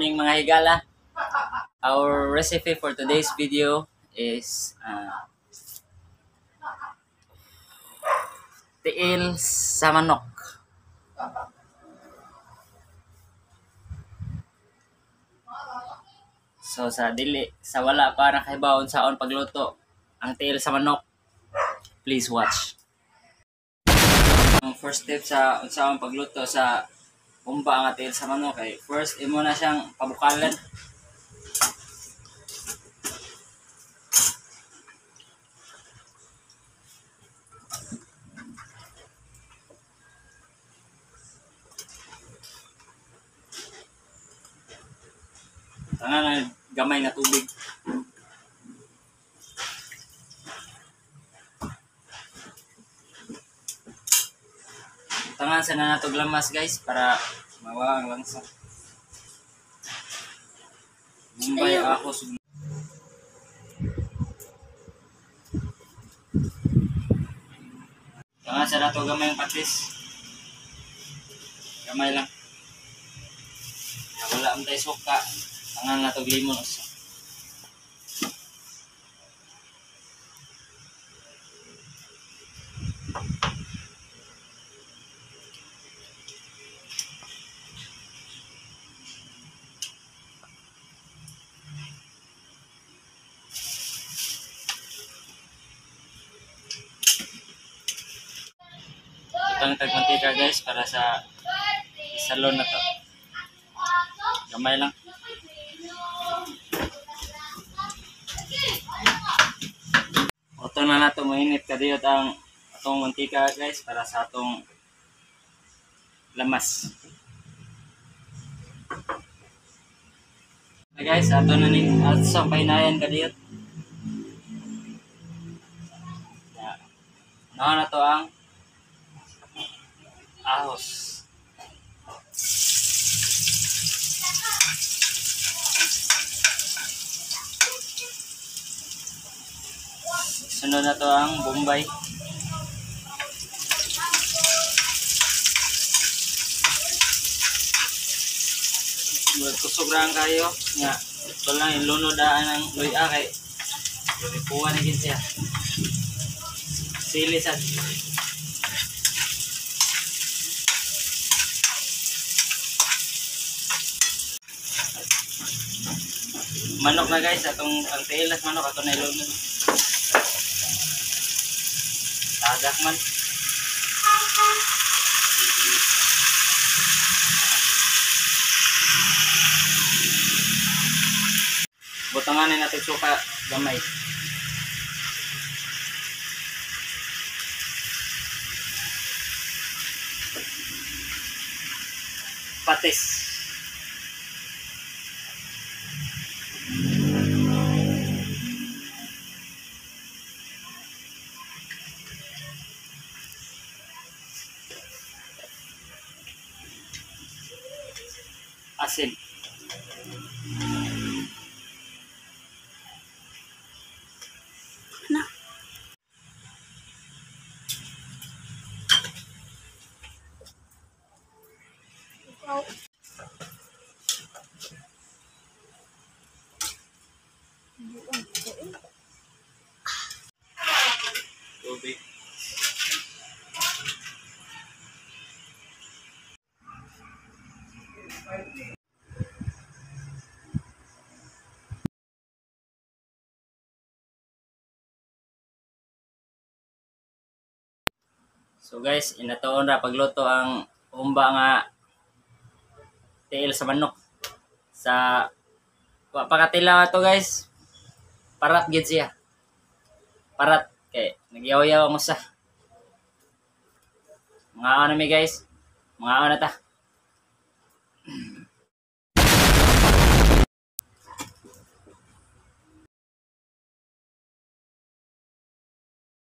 morning mga higala. Our recipe for today's video is tiil sa manok. So sa wala pa nakahibawon saon pagluto ang tiil sa manok, please watch. Ang first step sa unsaon pagluto sa umba nga tiil sa manok ay first imo na siyang pabukalan. Tanan na gamay nga tubig. Tangan sa na natog lamas guys para mawa ang langsa. Mumbay ako sug. Tangan sa nato gamay ang patis. Gamay lang. Wala ang tayo suka. Tangan natog limon usa. Itong tagmantika guys para sa salon na to. Gamay lang. Oto na nato mainit kadiyot ang atong mantika guys para sa atong lamas. Okay guys, ato na ning sa painayan kadiyot. Na to ang ahos. Sunod na to ang bombay. Kusobrang kayo nga. Ito lang yung lunodaan ng luya kay kuha na gin siya. Sili sa manok na guys, atong ang tiilas manok ato na ilunod. Tagak man. Butanganin natin suka gamay. Patis. Asin. Na. Tubig. So guys, inatoon ra pagluto ang umba nga tiil sa manok. Sa pakatila to guys. Parat gid siya. Parat kay nagyaw-yaw ang usa. Mga ano mi guys. Mga ano ta.